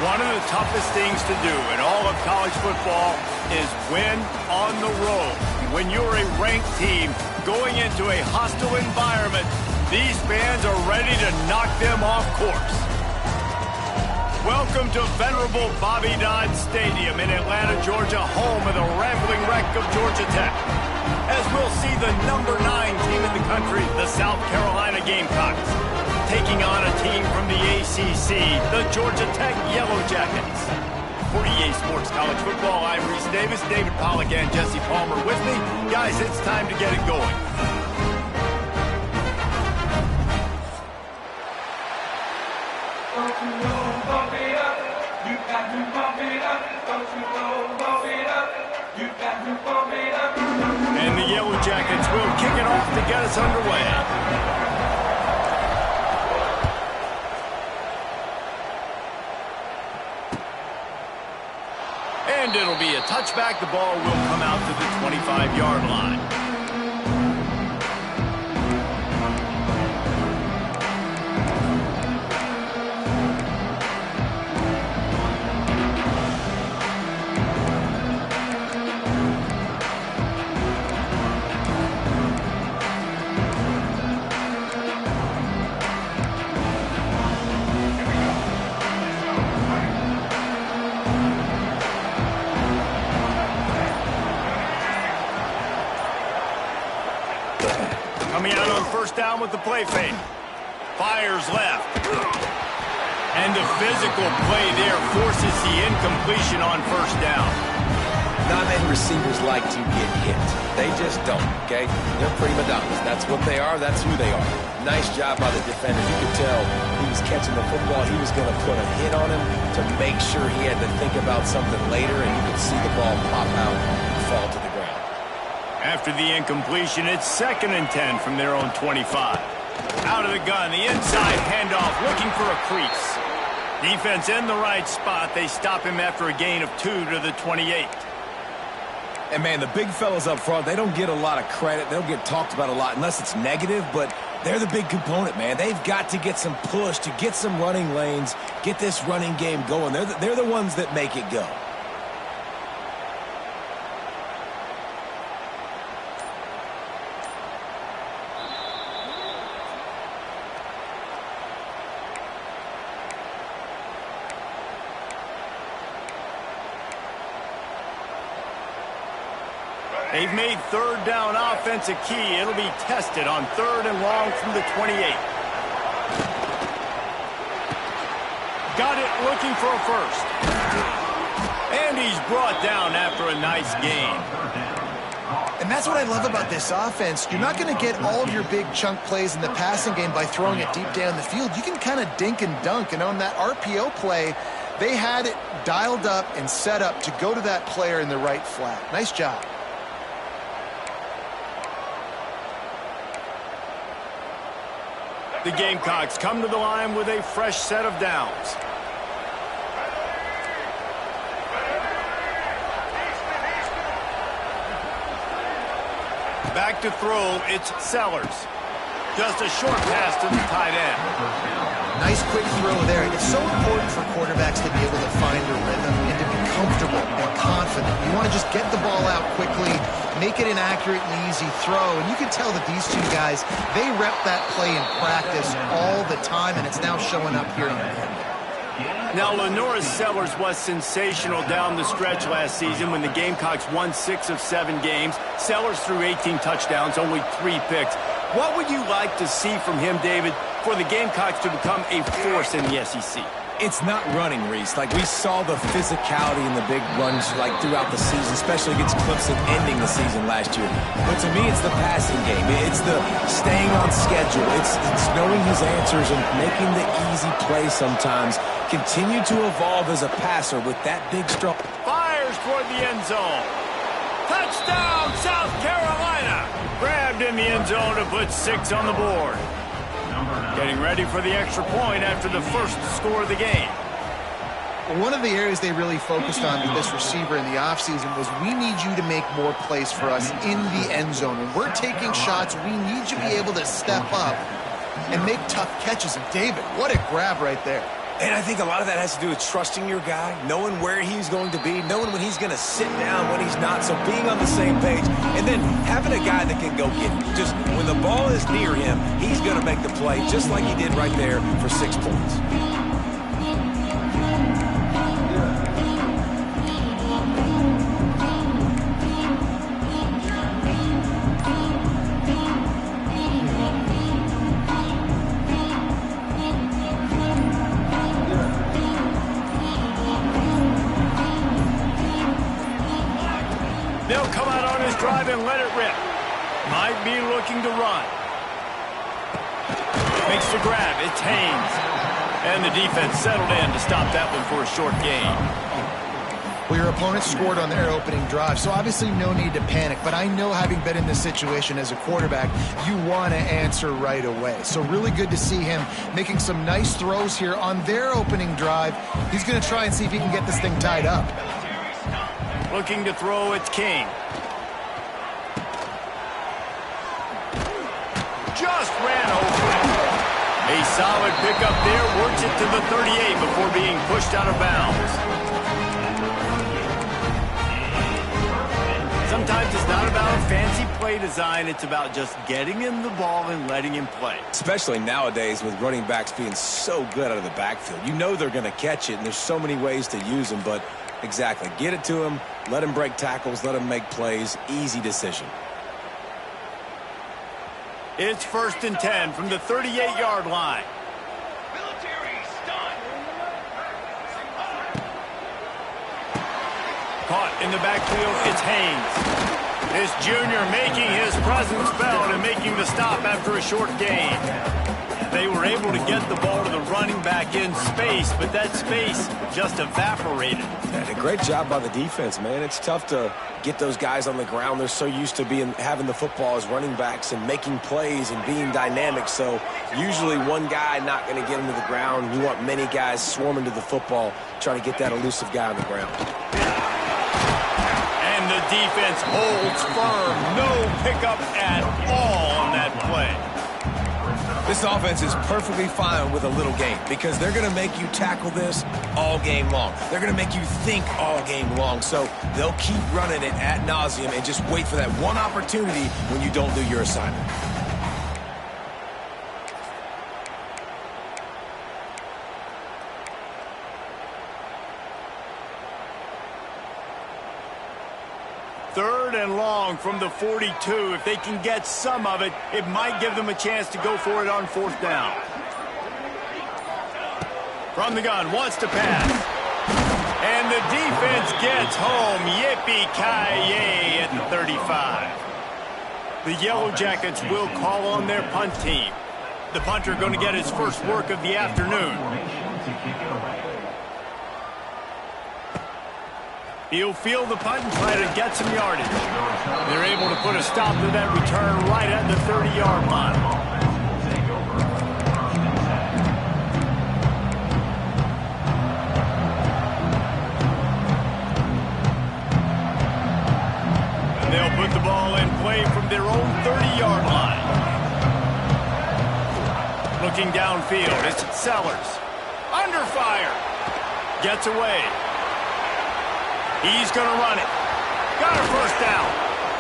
One of the toughest things to do in all of college football is win on the road. When you're a ranked team going into a hostile environment, these fans are ready to knock them off course. Welcome to venerable Bobby Dodd Stadium in Atlanta, Georgia, home of the rambling wreck of Georgia Tech. As we'll see the #9 team in the country, the South Carolina Gamecocks, taking on a team from the ACC, the Georgia Tech Yellow Jackets. For EA Sports College Football, I'm Reese Davis, David Pollack, and Jesse Palmer with me. Guys, it's time to get it going. Don't you know, bump it up. You got to bump it up. Don't you know, bump it up. You got to bump it up. And the Yellow Jackets will kick it off to get us underway. And it'll be a touchback. The ball will come out to the 25-yard line. Coming out on first down with the play fake. Fires left. And the physical play there forces the incompletion on first down. Not many receivers like to get hit. They just don't, okay? They're prima donnas. That's what they are. That's who they are. Nice job by the defender. You could tell he was catching the football. He was going to put a hit on him to make sure he had to think about something later, and you could see the ball pop out and fall to the ground. After the incompletion, it's 2nd and 10 from their own 25. Out of the gun, the inside handoff, looking for a crease. Defense in the right spot. They stop him after a gain of 2 to the 28. And, man, the big fellas up front, they don't get a lot of credit. They don't get talked about a lot unless it's negative, but they're the big component, man. They've got to get some push, to get some running lanes, get this running game going. They're the ones that make it go. They've made third down offense a key. It'll be tested on 3rd and long from the 28. Got it, looking for a first. And he's brought down after a nice gain. And that's what I love about this offense. You're not going to get all of your big chunk plays in the passing game by throwing it deep down the field. You can kind of dink and dunk. And on that RPO play, they had it dialed up and set up to go to that player in the right flat. Nice job. The Gamecocks come to the line with a fresh set of downs. Back to throw, it's Sellers. Just a short pass to the tight end. Nice quick throw there. It's so important for quarterbacks to be able to find a rhythm and to be comfortable and confident. You want to just get the ball out quickly, make it an accurate and easy throw. And you can tell that these two guys, they rep that play in practice all the time, and it's now showing up here in the end. Now, Lenoris Sellers was sensational down the stretch last season when the Gamecocks won 6 of 7 games. Sellers threw 18 touchdowns, only 3 picks. What would you like to see from him, David, for the Gamecocks to become a force in the SEC? It's not running, Reese. Like, we saw the physicality in the big runs, like, throughout the season, especially against Clemson ending the season last year. But to me, it's the passing game. It's the staying on schedule. It's knowing his answers and making the easy play sometimes. Continue to evolve as a passer with that big strong. Fires toward the end zone. Touchdown, South Carolina! Grabbed in the end zone to put 6 on the board. Getting ready for the extra point after the first score of the game. One of the areas they really focused on with this receiver in the offseason was we need you to make more plays for us in the end zone. When we're taking shots, we need you to be able to step up and make tough catches. And David, what a grab right there. And I think a lot of that has to do with trusting your guy, knowing where he's going to be, knowing when he's going to sit down, when he's not. So being on the same page, and then having a guy that can go get it. Just when the ball is near him, he's going to make the play, just like he did right there for 6 points. They'll come out on his drive and let it rip. Might be looking to run. Makes the grab. It's Haynes. And the defense settled in to stop that one for a short gain. Well, your opponent scored on their opening drive, so obviously no need to panic. But I know, having been in this situation as a quarterback, you want to answer right away. So really good to see him making some nice throws here on their opening drive. He's going to try and see if he can get this thing tied up. Looking to throw, it's King. Just ran over it. A solid pickup there, works it to the 38 before being pushed out of bounds. Sometimes it's not about a fancy play design, it's about just getting him the ball and letting him play. Especially nowadays with running backs being so good out of the backfield. You know they're going to catch it, and there's so many ways to use them, but exactly. Get it to him, let him break tackles, let him make plays. Easy decision. It's 1st and 10 from the 38-yard line. Caught in the backfield, it's Haynes. This junior making his presence felt and making the stop after a short gain. They were able to get the ball to the running back in space, but that space just evaporated. And a great job by the defense, man. It's tough to get those guys on the ground. They're so used to having the football as running backs and making plays and being dynamic. So usually one guy not going to get him to the ground. You want many guys swarming to the football, trying to get that elusive guy on the ground. And the defense holds firm. No pickup at all on that play. This offense is perfectly fine with a little game because they're going to make you tackle this all game long. They're going to make you think all game long. So they'll keep running it ad nauseum and just wait for that one opportunity when you don't do your assignment. Third and long from the 42. If they can get some of it, it might give them a chance to go for it on 4th down. From the gun, wants to pass. And the defense gets home. Yippee-ki-yay at the 35. The Yellow Jackets will call on their punt team. The punter going to get his first work of the afternoon. He'll field the punt and try to get some yardage. They're able to put a stop to that return right at the 30-yard line. They'll put the ball in play from their own 30-yard line. Looking downfield, it's Sellers. Under fire. Gets away. He's going to run it. Got a first down.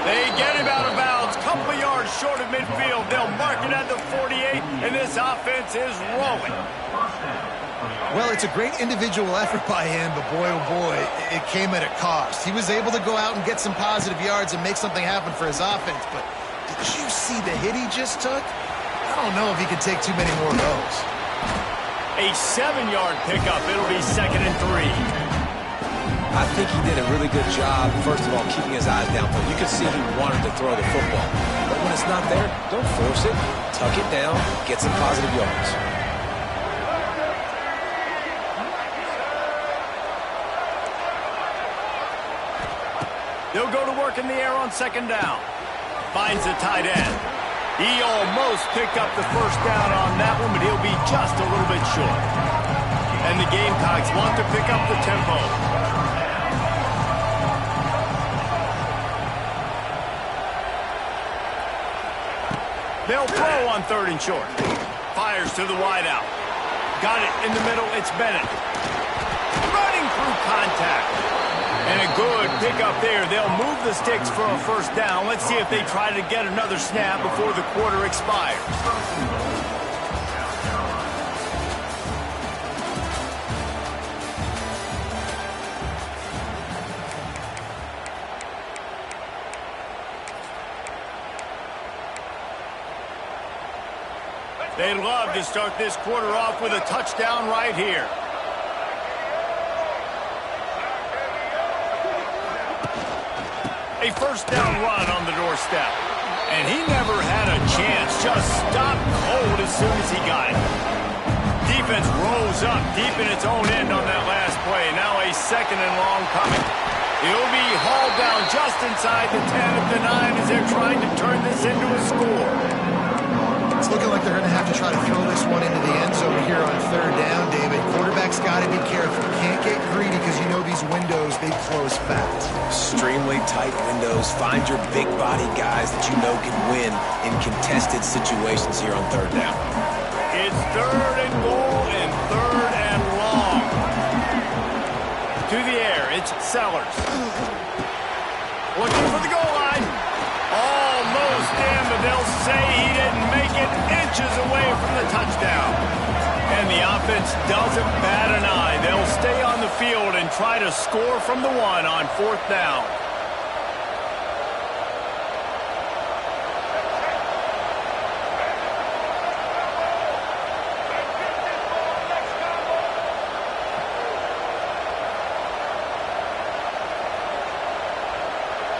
They get him out of bounds. Couple of yards short of midfield. They'll mark it at the 48, and this offense is rolling. Well, it's a great individual effort by him, but boy, oh boy, it came at a cost. He was able to go out and get some positive yards and make something happen for his offense, but did you see the hit he just took? I don't know if he could take too many more of those. A 7-yard pickup. It'll be 2nd and 3. I think he did a really good job, first of all, keeping his eyes downfield. You could see he wanted to throw the football. But when it's not there, don't force it. Tuck it down, get some positive yards. They'll go to work in the air on second down. Finds the tight end. He almost picked up the first down on that one, but he'll be just a little bit short. And the Gamecocks want to pick up the tempo. They'll throw on 3rd and short. Fires to the wideout. Got it in the middle. It's Bennett. Running through contact. And a good pickup there. They'll move the sticks for a first down. Let's see if they try to get another snap before the quarter expires. They'd love to start this quarter off with a touchdown right here. A first down run on the doorstep. And he never had a chance. Just stopped cold as soon as he got it. Defense rose up deep in its own end on that last play. Now a 2nd and long coming. He'll be hauled down just inside the 10 at the 9 as they're trying to turn this into a score. It's looking like they're going to have to try to throw this one into the end zone here on 3rd down, David. Quarterback's got to be careful. Can't get greedy because you know these windows, they close fast. Extremely tight windows. Find your big body guys that you know can win in contested situations here on 3rd down. It's 3rd and goal and 3rd and long. To the air, it's Sellers. Looking for the goal line. Almost in, but they'll say he didn't make it, inches away from the touchdown. And the offense doesn't bat an eye. They'll stay on the field and try to score from the 1 on 4th down.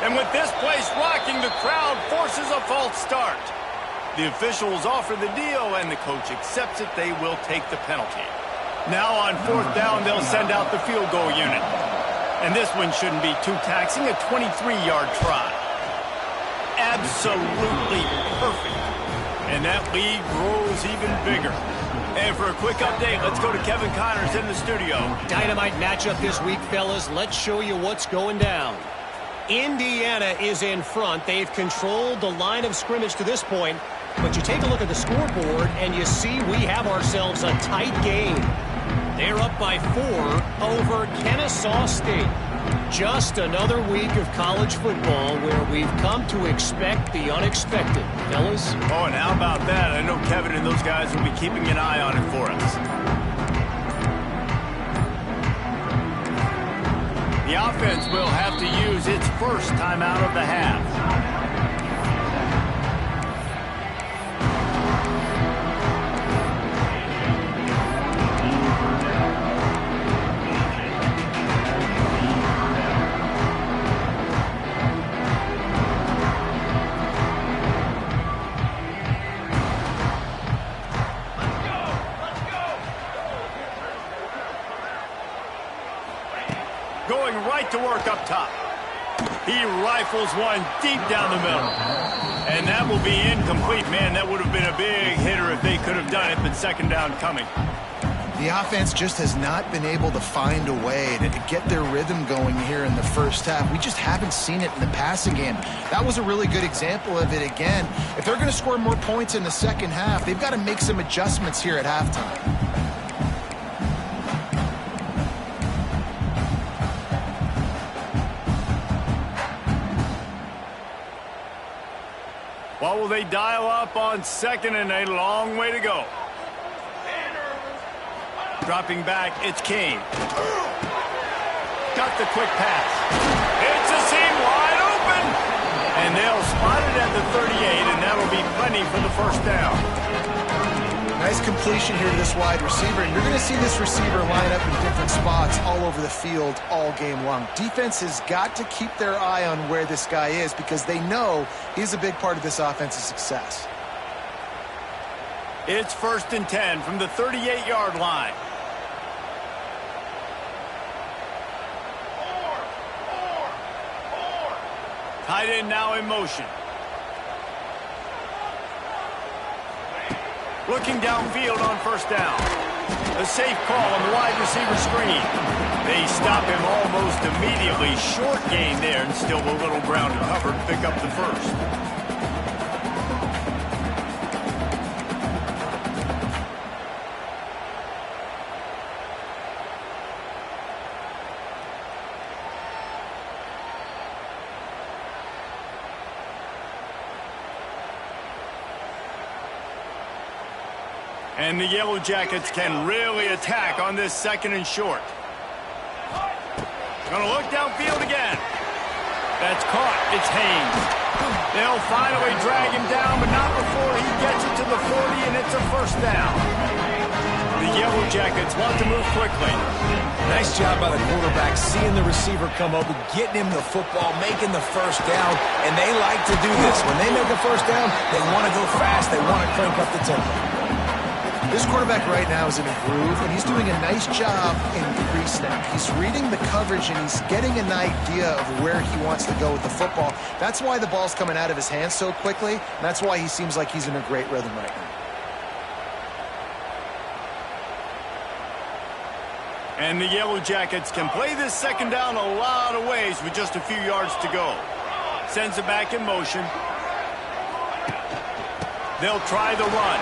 And with this place rocking, the crowd forces a false start. The officials offer the deal, and the coach accepts it. They will take the penalty. Now on 4th down, they'll send out the field goal unit. And this one shouldn't be too taxing, a 23-yard try. Absolutely perfect. And that lead grows even bigger. And for a quick update, let's go to Kevin Connors in the studio. Dynamite matchup this week, fellas. Let's show you what's going down. Indiana is in front. They've controlled the line of scrimmage to this point. But you take a look at the scoreboard, and you see we have ourselves a tight game. They're up by 4 over Kennesaw State. Just another week of college football where we've come to expect the unexpected. Fellas? Oh, and how about that? I know Kevin and those guys will be keeping an eye on it for us. The offense will have to use its first timeout of the half. Going right to work up top. He rifles one deep down the middle. And that will be incomplete. Man, that would have been a big hitter if they could have done it, but 2nd down coming. The offense just has not been able to find a way to get their rhythm going here in the first half. We just haven't seen it in the passing game. That was a really good example of it again. If they're going to score more points in the second half, they've got to make some adjustments here at halftime. What will they dial up on 2nd and a long way to go? Dropping back, it's Kane. Got the quick pass. It's a seam wide open. And they'll spot it at the 38, and that'll be plenty for the first down. Nice completion here to this wide receiver, and you're going to see this receiver line up in different spots all over the field all game long. Defense has got to keep their eye on where this guy is because they know he's a big part of this offense's success. It's 1st and 10 from the 38-yard line. Tight end now in motion. Looking downfield on first down. A safe call on the wide receiver screen. They stop him almost immediately. Short gain there and still a little ground to cover to pick up the first. And the Yellow Jackets can really attack on this second and short. Gonna look downfield again. That's caught. It's Haynes. They'll finally drag him down, but not before he gets it to the 40, and it's a first down. The Yellow Jackets want to move quickly. Nice job by the quarterback, seeing the receiver come open, getting him the football, making the first down, and they like to do this. When they make a first down, they want to go fast. They want to crank up the tempo. This quarterback right now is in a groove, and he's doing a nice job in pre-snap. He's reading the coverage, and he's getting an idea of where he wants to go with the football. That's why the ball's coming out of his hands so quickly, and that's why he seems like he's in a great rhythm right now. And the Yellow Jackets can play this second down a lot of ways with just a few yards to go. Sends it back in motion. They'll try the run.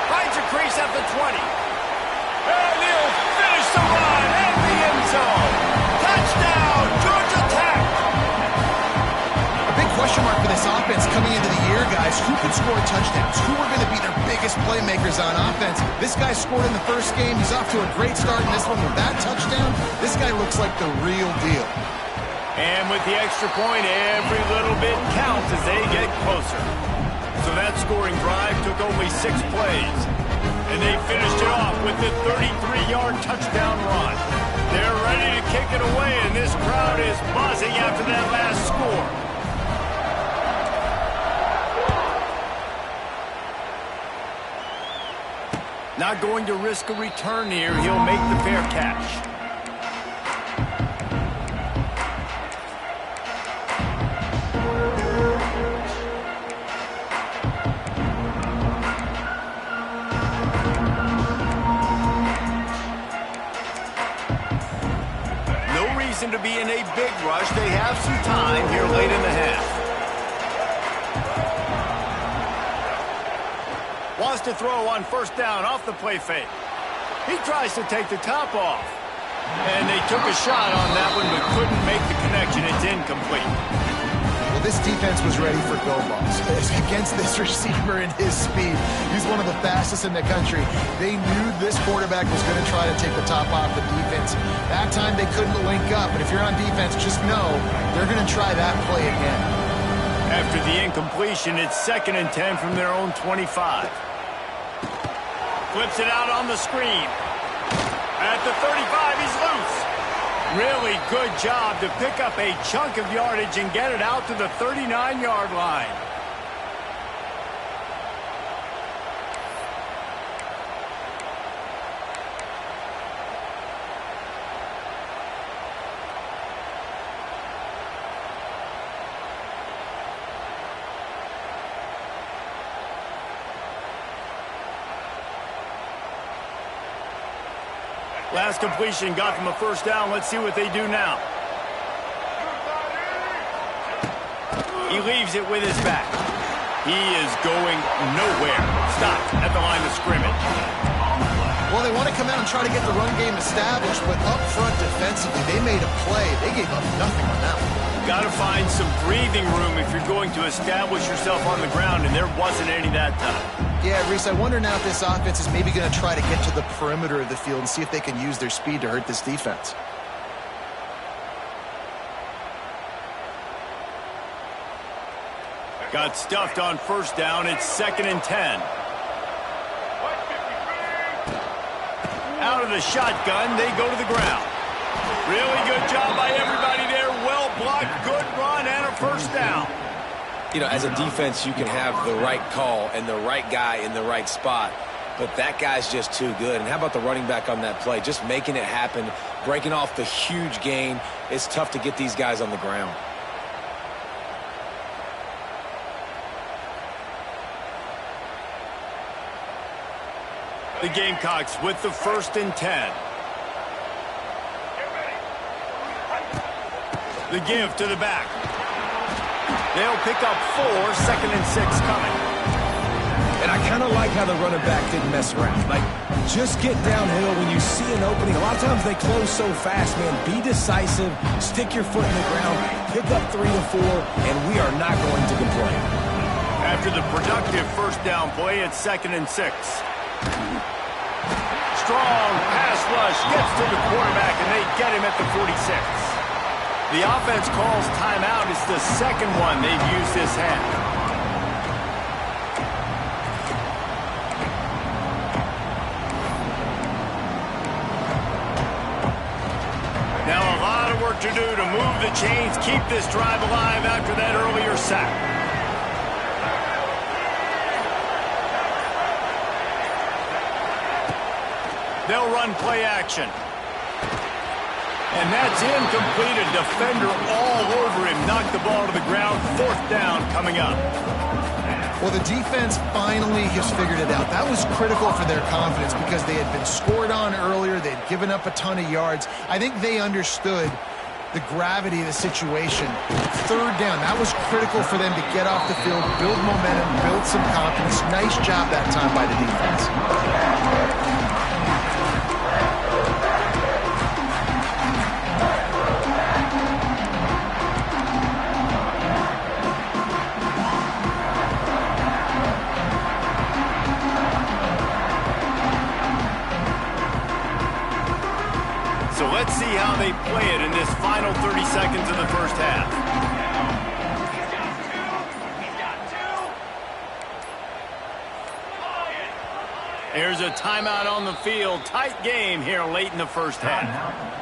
Finds a crease at the 20. And he'll finish the run at the end zone. Touchdown, Georgia Tech! A big question mark for this offense coming into the year, guys. Who could score touchdowns? Who are going to be their biggest playmakers on offense? This guy scored in the first game. He's off to a great start in this one with that touchdown. This guy looks like the real deal. And with the extra point, every little bit counts as they get closer. So that scoring drive took only 6 plays. And they finished it off with the 33-yard touchdown run. They're ready to kick it away, and this crowd is buzzing after that last score. Not going to risk a return here. He'll make the fair catch. To be in a big rush. They have some time here late in the half. Wants to throw on first down off the play fake. He tries to take the top off. And they took a shot on that one but couldn't make the connection. It's incomplete. Well, this defense was ready for go balls. Against this receiver and his speed, he's one of the fastest in the country. They knew this quarterback was going to try to take the top off the defense. That time they couldn't link up, but if you're on defense, just know they're going to try that play again. After the incompletion, it's 2nd and 10 from their own 25. Flips it out on the screen. At the 35, he's loose. Really good job to pick up a chunk of yardage and get it out to the 39-yard line. Last completion got them a first down. Let's see what they do now. He leaves it with his back. He is going nowhere. Stopped at the line of scrimmage. Well, they want to come out and try to get the run game established, but up front defensively, they made a play. They gave up nothing on that one. Got to find some breathing room if you're going to establish yourself on the ground, and there wasn't any that time. Yeah, Reese, I wonder now if this offense is maybe going to try to get to the perimeter of the field and see if they can use their speed to hurt this defense. Got stuffed on first down. It's 2nd and 10. Out of the shotgun, they go to the ground. Really good job by everybody there. Well blocked, good run, and a first down. You know, as a defense, you can have the right call and the right guy in the right spot, but that guy's just too good. And how about the running back on that play? Just making it happen, breaking off the huge gain. It's tough to get these guys on the ground. The Gamecocks with the 1st and 10. The give to the back. They'll pick up 4, 2nd and 6 coming. And I kind of like how the running back didn't mess around. Like, just get downhill when you see an opening. A lot of times they close so fast, man. Be decisive, stick your foot in the ground, pick up 3 to 4, and we are not going to complain. After the productive 1st down play, it's 2nd and 6. Strong pass rush gets to the quarterback, and they get him at the 46. The offense calls timeout. It's the 2nd one they've used this half. Now a lot of work to do to move the chains, keep this drive alive after that earlier sack. They'll run play action. And that's incomplete. A defender all over him. Knocked the ball to the ground. 4th down coming up. Well, the defense finally has figured it out. That was critical for their confidence because they had been scored on earlier. They'd given up a ton of yards. I think they understood the gravity of the situation. 3rd down, that was critical for them to get off the field, build momentum, build some confidence. Nice job that time by the defense. So let's see how they play it in this final 30 seconds of the 1st half. Here's a timeout on the field. Tight game here late in the 1st half.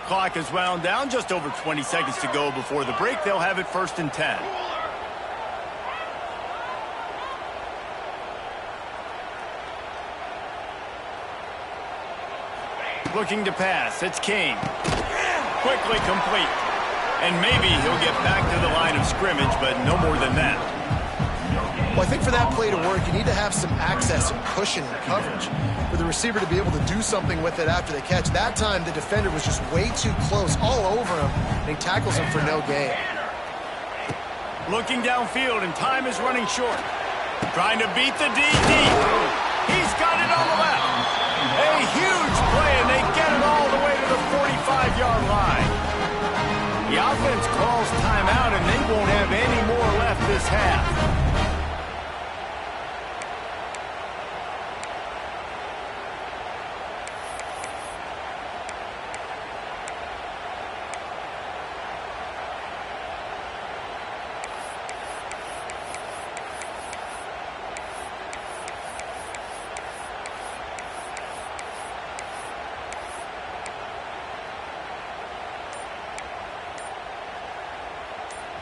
Clock is wound down. Just over 20 seconds to go before the break. They'll have it 1st and 10. Looking to pass. It's King. Quickly complete. And maybe he'll get back to the line of scrimmage, but no more than that. Well, I think for that play to work, you need to have some access and cushion and coverage for the receiver to be able to do something with it after the catch. That time, the defender was just way too close, all over him, and he tackles him for no gain. Looking downfield, and time is running short. Trying to beat the DD. He's got it on the left. A huge play, and they get it all the way to the 45-yard line. The offense calls timeout, and they won't have any more left this half.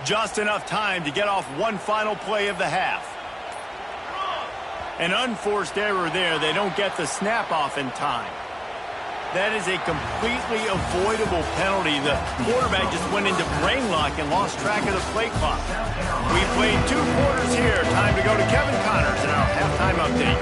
Just enough time to get off one final play of the half. An unforced error there. They don't get the snap off in time. That is a completely avoidable penalty. The quarterback just went into brain lock and lost track of the play clock. We played 2 quarters here. Time to go to Kevin Connors in our halftime update.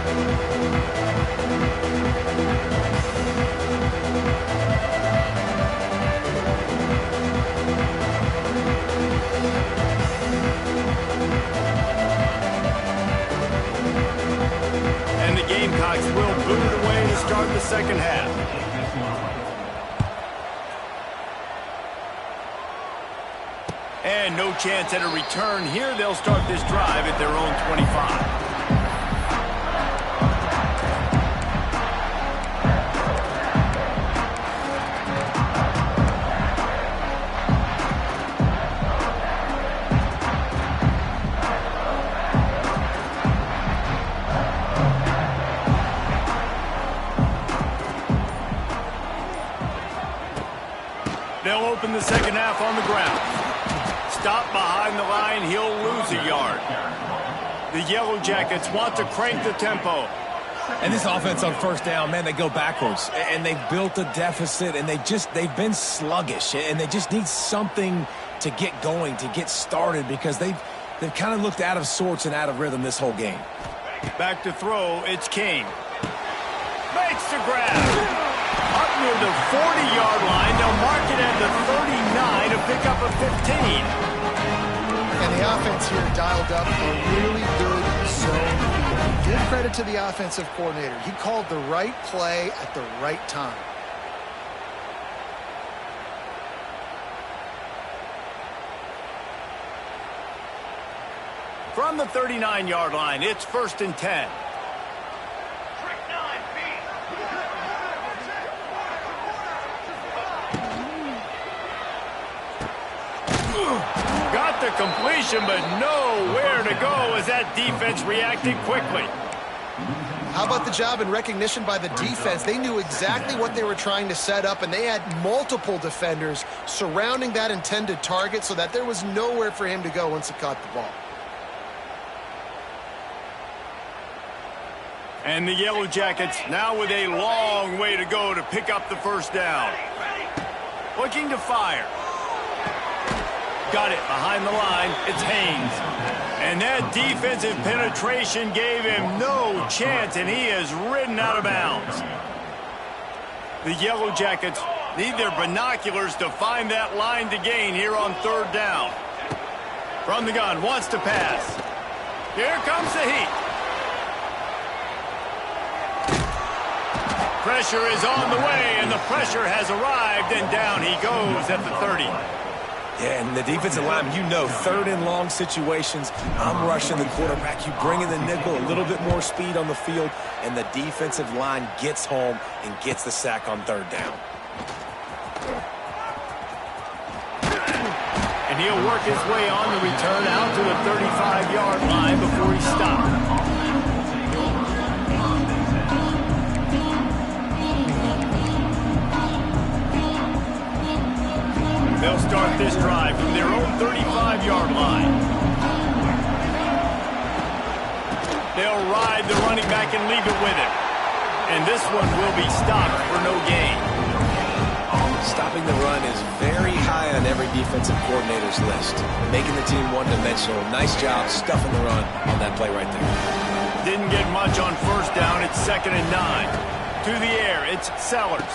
And the Gamecocks will boot it away to start the 2nd half. And no chance at a return here. They'll start this drive at their own 25. They'll open the 2nd half on the ground. Stop behind the line, he'll lose a yard. The Yellow Jackets want to crank the tempo. And this offense on first down, man, they go backwards. And they've built a deficit, and they've been sluggish. And they just need something to get going, to get started, because they've kind of looked out of sorts and out of rhythm this whole game. Back to throw, it's Kane. Makes the grab. Up near the 40-yard line, they'll mark it at the 39 to pick up a 15. And the offense here dialed up a really good zone. Give credit to the offensive coordinator. He called the right play at the right time. From the 39-yard line, it's 1st and 10. Got the completion, but nowhere to go as that defense reacted quickly. How about the job and recognition by the defense? They knew exactly what they were trying to set up, and they had multiple defenders surrounding that intended target so that there was nowhere for him to go once he caught the ball. And the Yellow Jackets now with a long way to go to pick up the first down. Looking to fire. Got it behind the line. It's Haynes. And that defensive penetration gave him no chance, and he is ridden out of bounds. The Yellow Jackets need their binoculars to find that line to gain here on 3rd down. From the gun, wants to pass. Here comes the heat. Pressure is on the way, and the pressure has arrived, and down he goes at the 30. Yeah, and the defensive lineman, you know, 3rd and long situations, I'm rushing the quarterback. You bring in the nickel, a little bit more speed on the field, and the defensive line gets home and gets the sack on 3rd down. And he'll work his way on the return out to the 35-yard line before he stops. They'll start this drive from their own 35-yard line. They'll ride the running back and leave it with him. And this one will be stopped for no gain. Stopping the run is very high on every defensive coordinator's list. Making the team one-dimensional. Nice job stuffing the run on that play right there. Didn't get much on 1st down. It's 2nd and 9. To the air, it's Sellers.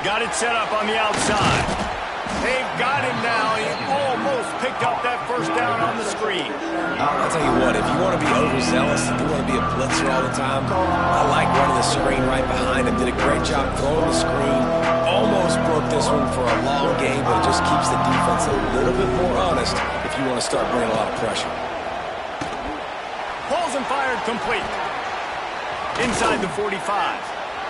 Got it set up on the outside. They've got him now. He almost picked up that 1st down on the screen. I'll tell you what, if you want to be overzealous, if you want to be a blitzer all the time, I like running the screen right behind him. Did a great job throwing the screen. Almost broke this one for a long game, but it just keeps the defense a little bit more honest if you want to start bringing a lot of pressure. Pulls and fired complete. Inside the 45.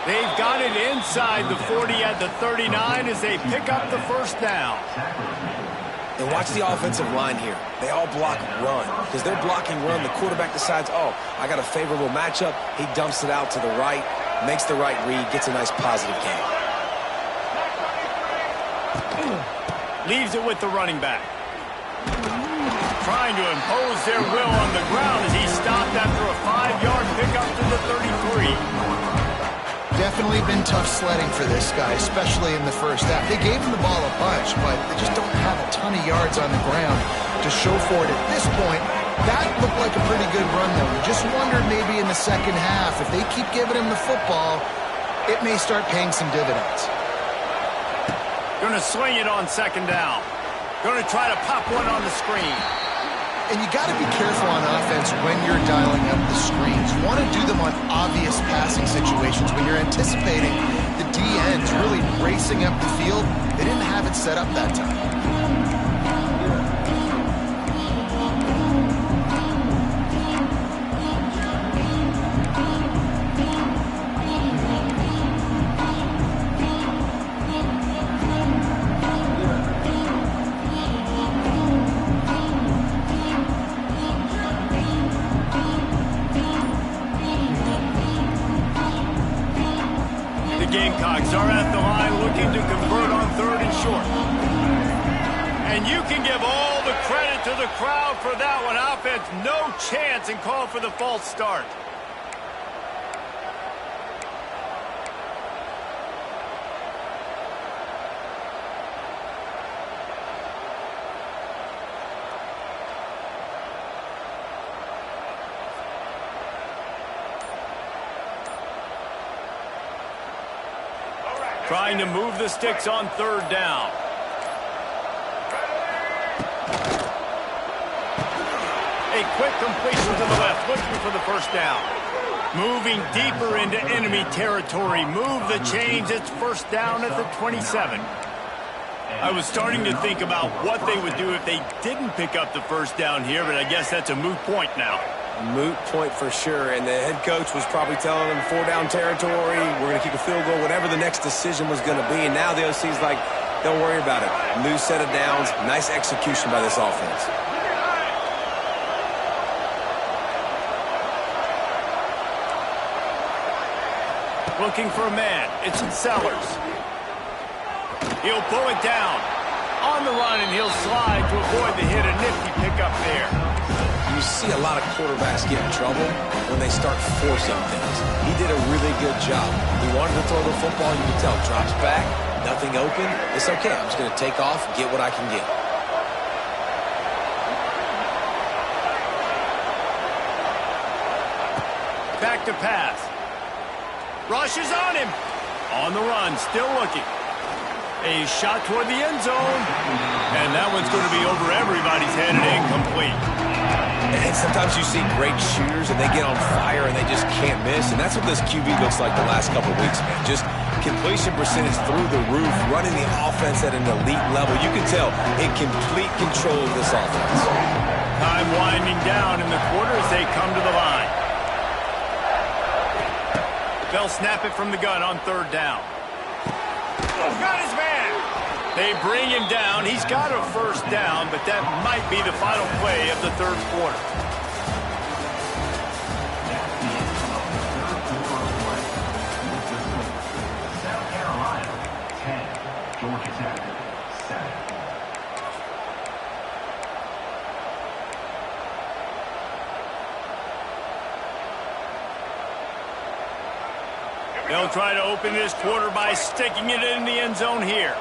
They've got it inside the 40 at the 39 as they pick up the 1st down. And watch the offensive line here. They all block run. Because they're blocking run, the quarterback decides, oh, I got a favorable matchup. He dumps it out to the right, makes the right read, gets a nice positive gain. Leaves it with the running back. Trying to impose their will on the ground as he stopped after a 5-yard pickup to the 33. Definitely been tough sledding for this guy, especially in the 1st half. They gave him the ball a bunch, but they just don't have a ton of yards on the ground to show for it. At this point, that looked like a pretty good run, though. You just wondered maybe in the 2nd half, if they keep giving him the football, it may start paying some dividends. Going to swing it on 2nd down. Going to try to pop one on the screen. And you got to be careful on offense when you're dialing up the screens. You want to do them on obvious passing situations. When you're anticipating the D-ends really racing up the field, they didn't have it set up that time. Gamecocks are at the line looking to convert on 3rd and short. And you can give all the credit to the crowd for that one. Offense, no chance, and call for the false start. Trying to move the sticks on third down. A quick completion to the left, looking for the first down. Moving deeper into enemy territory. Move the chains. It's first down at the 27. I was starting to think about what they would do if they didn't pick up the first down here, but I guess that's a moot point now. Moot point for sure, and the head coach was probably telling them 4-down territory, we're going to kick a field goal, whatever the next decision was going to be, and now the OC's like, don't worry about it. New set of downs, nice execution by this offense. Looking for a man. It's Sellers. He'll pull it down. On the run, and he'll slide to avoid the hit. A nifty pickup there. You see a lot of quarterbacks get in trouble when they start forcing things. He did a really good job. He wanted to throw the football. You can tell. Drops back. Nothing open. It's okay. I'm just going to take off, get what I can get. Back to pass. Rush is on him. On the run, still looking. A shot toward the end zone. And that one's going to be over everybody's head and incomplete. And sometimes you see great shooters and they get on fire and they just can't miss. And that's what this QB looks like the last couple weeks, man. Just completion percentage through the roof, running the offense at an elite level. You can tell in complete control of this offense. Time winding down in the quarter as they come to the line. They'll snap it from the gun on third down. Got his man. They bring him down. He's got a first down, but that might be the final play of the third quarter. South Carolina, 10. Georgia Tech, 7. They'll try to open this quarter by sticking it in the end zone here.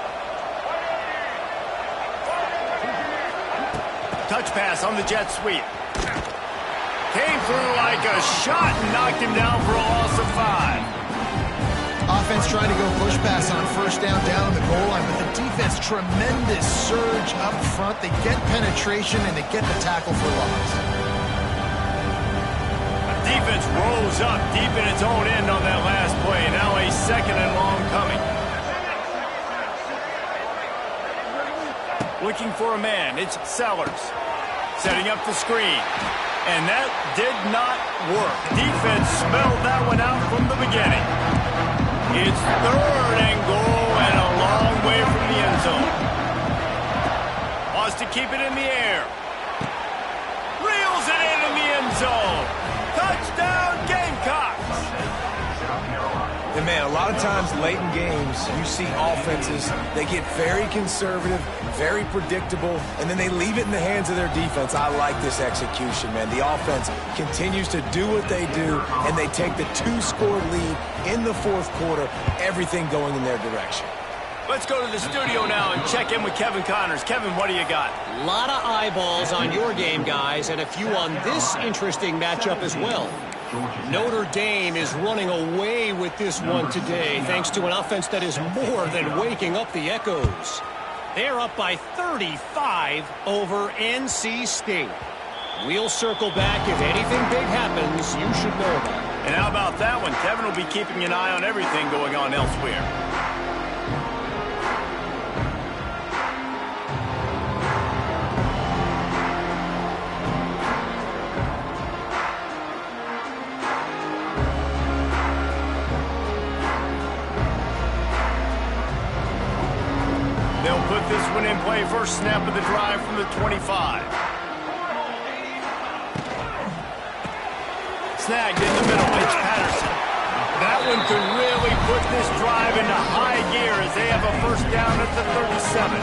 Touch pass on the jet sweep. Came through like a shot and knocked him down for a loss of 5. Offense trying to go push pass on first down on the goal line, but the defense, tremendous surge up front. They get penetration and they get the tackle for loss. Defense rose up deep in its own end on that last play. Now a second and long coming. Looking for a man. It's Sellers. Setting up the screen. And that did not work. Defense smelled that one out from the beginning. It's third and goal and a long way from the end zone. Wants to keep it in the air. Reels it in the end zone. Touchdown, Gamecocks! And man, a lot of times late in games, you see offenses, they get very conservative, very predictable, and then they leave it in the hands of their defense. I like this execution, man. The offense continues to do what they do, and they take the 2-score lead in the fourth quarter, everything going in their direction. Let's go to the studio now and check in with Kevin Connors. Kevin, what do you got? A lot of eyeballs on your game, guys, and a few on this interesting matchup as well. Notre Dame is running away with this one today, thanks to an offense that is more than waking up the echoes. They're up by 35 over NC State. We'll circle back. If anything big happens, you should know about it. And how about that one? Kevin will be keeping an eye on everything going on elsewhere. They'll put this one in play. First snap of the drive from the 25. Snagged in the middle. It's Patterson. That one could really put this drive into high gear as they have a first down at the 37.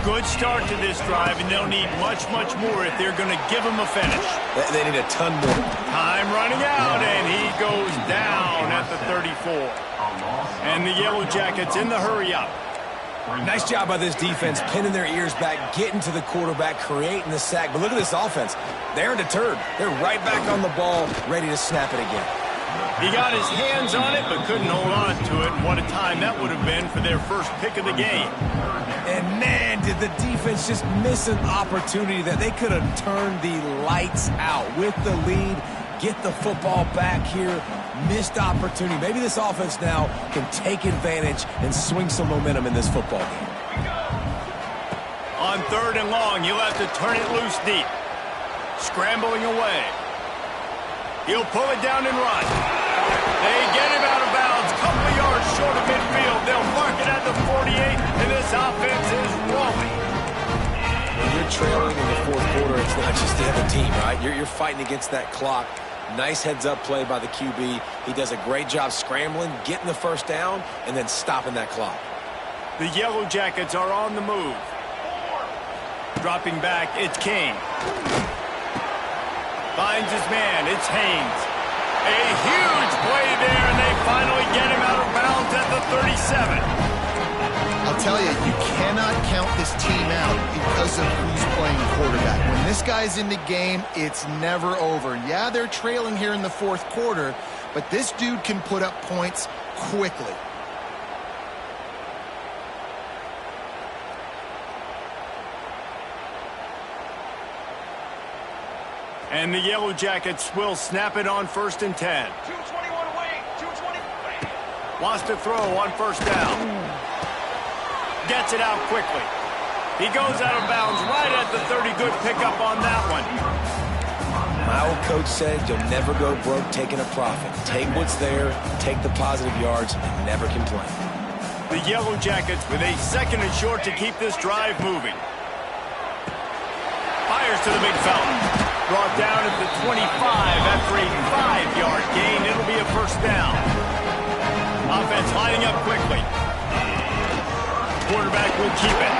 Good start to this drive, and they'll need much, much more if they're going to give them a finish. They need a ton more. Time running out, and he goes down at the 34. And the Yellow Jackets in the hurry-up. Nice job by this defense, pinning their ears back, getting to the quarterback, creating the sack. But look at this offense. They're deterred. They're right back on the ball, ready to snap it again. He got his hands on it, but couldn't hold on to it. And what a time that would have been for their first pick of the game. And man, did the defense just miss an opportunity that they could have turned the lights out with the lead. Get the football back here. Missed opportunity. Maybe this offense now can take advantage and swing some momentum in this football game. On 3rd and long, he'll have to turn it loose deep. Scrambling away. He'll pull it down and run. They get him out of bounds. Couple of yards short of midfield. They'll mark it at the 48, and this offense is rolling. When you're trailing in the 4th quarter, it's not just the other team, right? You're fighting against that clock. Nice heads-up play by the QB. He does a great job scrambling, getting the first down, and then stopping that clock. The Yellow Jackets are on the move. Dropping back, it's King. Finds his man, it's Haynes. A huge play there, and they finally get him out of bounds at the 37. I'll tell you, you cannot count this team out because of who's playing quarterback. When this guy's in the game, it's never over. Yeah, they're trailing here in the 4th quarter, but this dude can put up points quickly. And the Yellow Jackets will snap it on 1st and 10. 221 away. 220. Wants to throw on 1st down. Gets it out quickly. He goes out of bounds right at the 30. Good pickup on that one. My old coach said you'll never go broke taking a profit. Take what's there, take the positive yards, and never complain. The Yellow Jackets with a 2nd and short to keep this drive moving. Fires to the big fella. Brought down at the 25 after a 5-yard gain. It'll be a 1st down. Offense lining up quickly. Quarterback will keep it.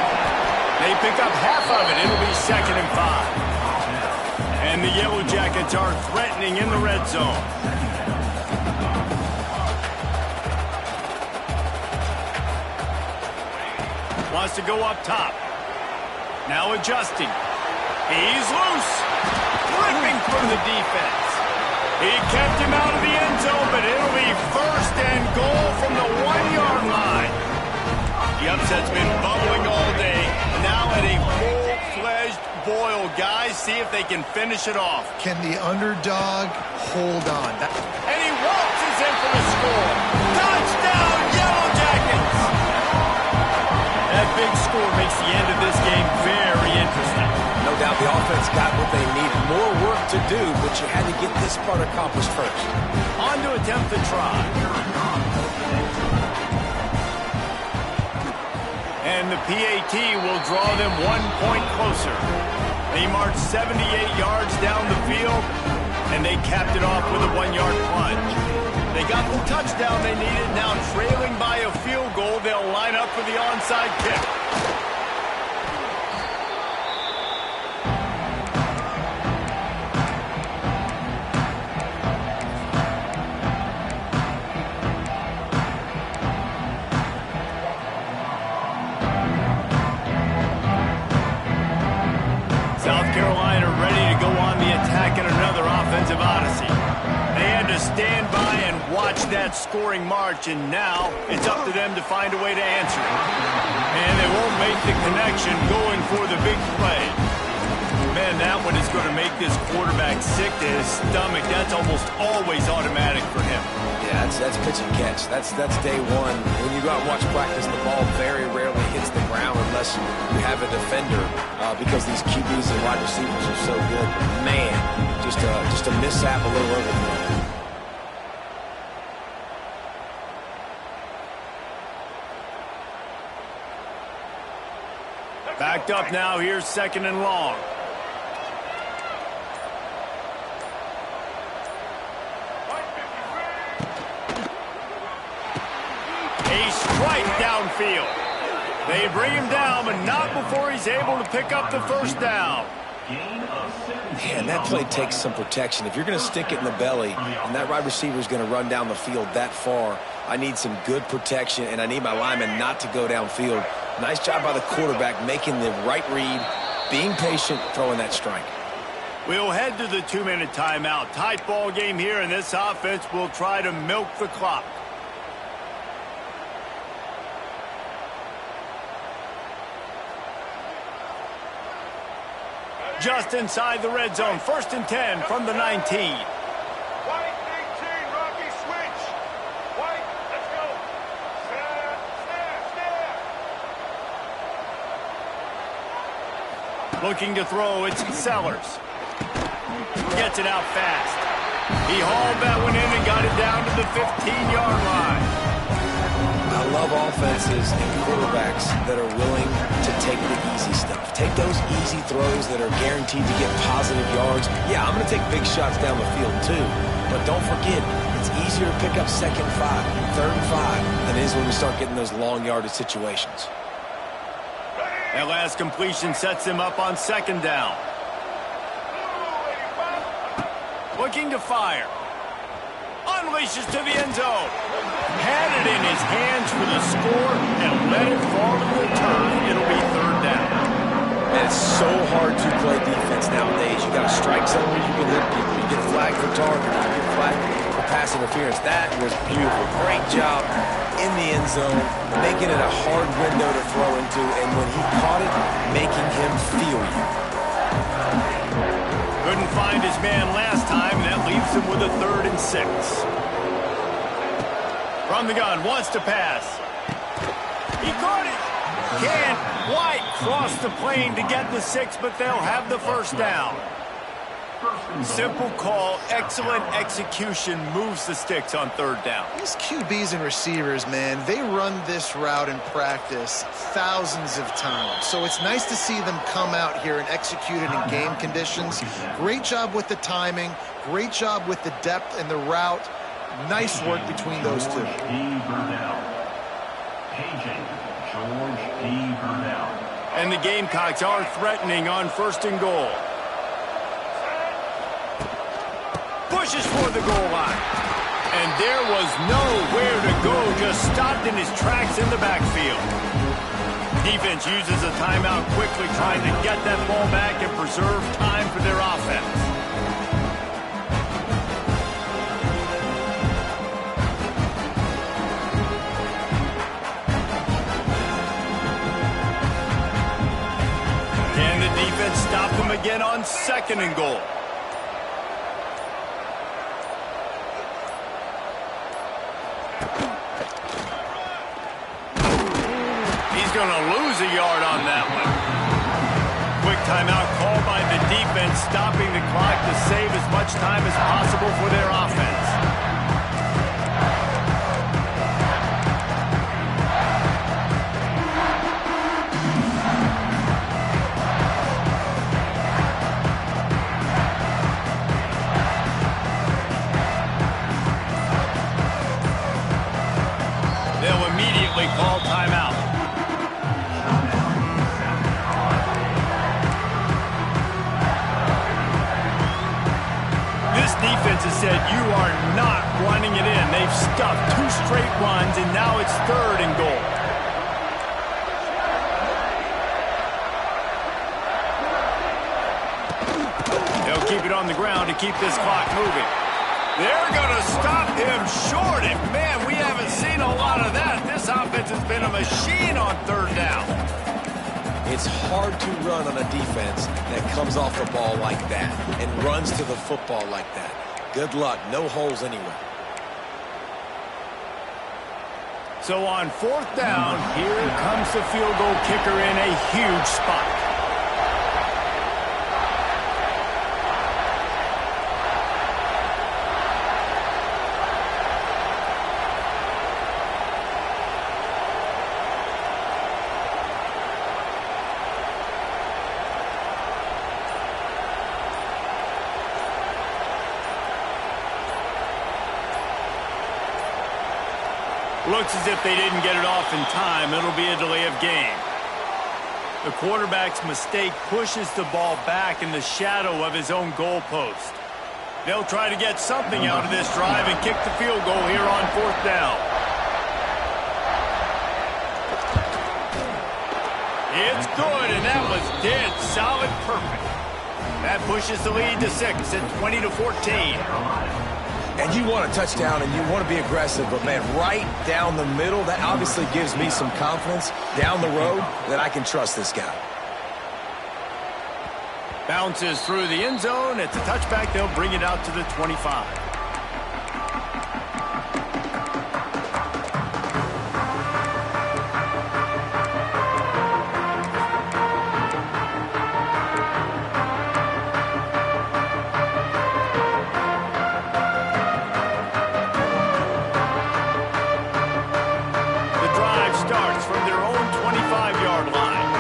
They pick up half of it. It'll be 2nd and 5. And the Yellow Jackets are threatening in the red zone. Wants to go up top. Now adjusting. He's loose. Ripping through the defense. He kept him out of the end zone, but it'll be 1st and goal from the 1-yard line. The upset's been bubbling all day. Now at a full-fledged boil. Guys, see if they can finish it off. Can the underdog hold on? And he waltzes in for the score. Touchdown, Yellow Jackets! That big score makes the end of this game very interesting. No doubt the offense got what they needed. More work to do, but you had to get this part accomplished first. On to attempt the try. And the PAT will draw them 1 point closer. They marched 78 yards down the field, and they capped it off with a 1-yard plunge. They got the touchdown they needed. Now trailing by a field goal, they'll line up for the onside kick. Stand by and watch that scoring march, and now it's up to them to find a way to answer it. And they won't make the connection going for the big play. Man, that one is going to make this quarterback sick to his stomach. That's almost always automatic for him. Yeah, that's pitch and catch. That's day one. When you go out and watch practice, the ball very rarely hits the ground unless you have a defender because these QBs and wide receivers are so good. Man, just a mishap, a little overthrow. Backed up now, here's 2nd and long. A strike downfield. They bring him down, but not before he's able to pick up the 1st down. Man, that play takes some protection. If you're going to stick it in the belly and that wide receiver is going to run down the field that far, I need some good protection, and I need my lineman not to go downfield. Nice job by the quarterback making the right read, being patient, throwing that strike. We'll head to the 2-minute timeout. Tight ball game here, and this offense will try to milk the clock. Just inside the red zone. 1st and 10 from the 19. White 18, Rocky, switch. White, let's go. Snap. Looking to throw, it's Sellers. Gets it out fast. He hauled that one in and got it down to the 15-yard line. I love offenses and quarterbacks that are willing to take the easy stuff. Take those easy throws that are guaranteed to get positive yards. Yeah, I'm going to take big shots down the field too. But don't forget, it's easier to pick up 2nd and 5, 3rd and 5 than it is when we start getting those long yardage situations. That last completion sets him up on 2nd down. Looking to fire. Unleashes to the end zone. Had it in his hands for the score and let it fall to the turn. It'll be 3rd down. And it's so hard to play defense nowadays. You got to strike somewhere, you can hit people. You get flagged for targeting. You get flagged for pass interference. That was beautiful. Great job in the end zone, making it a hard window to throw into. And when he caught it, making him feel you. Couldn't find his man last time, and that leaves him with a 3rd and 6. From the gun, wants to pass. He caught it. Can't. White crossed the plane to get the 6, but they'll have the 1st down. Simple call, excellent execution, moves the sticks on 3rd down. These QBs and receivers, man, they run this route in practice thousands of times. So it's nice to see them come out here and execute it in game conditions. Great job with the timing. Great job with the depth and the route. Nice work between those two. And the Gamecocks are threatening on 1st and goal. Pushes for the goal line. And there was nowhere to go, just stopped in his tracks in the backfield. Defense uses a timeout quickly, trying to get that ball back and preserve time for their offense. Can the defense stop them again on 2nd and goal? Going to lose a yard on that one. Quick timeout called by the defense, stopping the clock to save as much time as possible for their offense. They'll immediately call timeout. Defense has said you are not running it in. They've stuffed 2 straight runs, and now it's 3rd and goal. They'll keep it on the ground to keep this clock moving. They're going to stop him short, and man, we haven't seen a lot of that. This offense has been a machine on 3rd down. It's hard to run on a defense that comes off the ball like that and runs to the football like that. Good luck. No holes anywhere. So on 4th down, here comes the field goal kicker in a huge spot. Looks as if they didn't get it off in time. It'll be a delay of game. The quarterback's mistake pushes the ball back in the shadow of his own goalpost. They'll try to get something out of this drive and kick the field goal here on 4th down. It's good, and that was dead solid perfect. That pushes the lead to 6 at 20-14. And you want a touchdown and you want to be aggressive, but man, right down the middle, that obviously gives me some confidence down the road that I can trust this guy. Bounces through the end zone. It's a touchback. They'll bring it out to the 25. Starts from their own 25-yard line.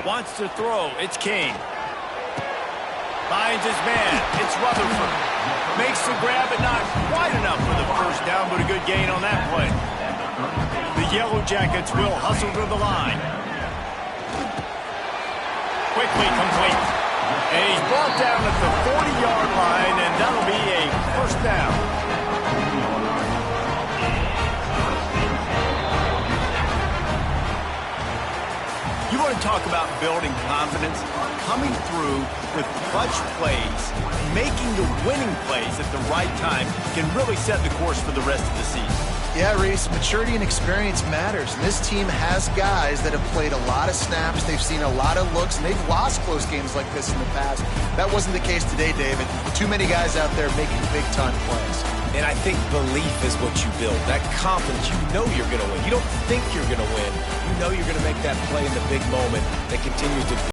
Wants to throw. It's King. Finds his man. It's Rutherford. Makes the grab, but not quite enough for the first down, but a good gain on that play. The Yellow Jackets will hustle to the line. Quickly complete. And he's brought down at the 40-yard line, and that'll be a first down. You want to talk about building confidence? Coming through with clutch plays, making the winning plays at the right time can really set the course for the rest of the season. Yeah, Reese, maturity and experience matters. And this team has guys that have played a lot of snaps. They've seen a lot of looks, and they've lost close games like this in the past. That wasn't the case today, David. Too many guys out there making big-time plays. And I think belief is what you build. That confidence, you know you're going to win. You don't think you're going to win. You know you're going to make that play in the big moment that continues to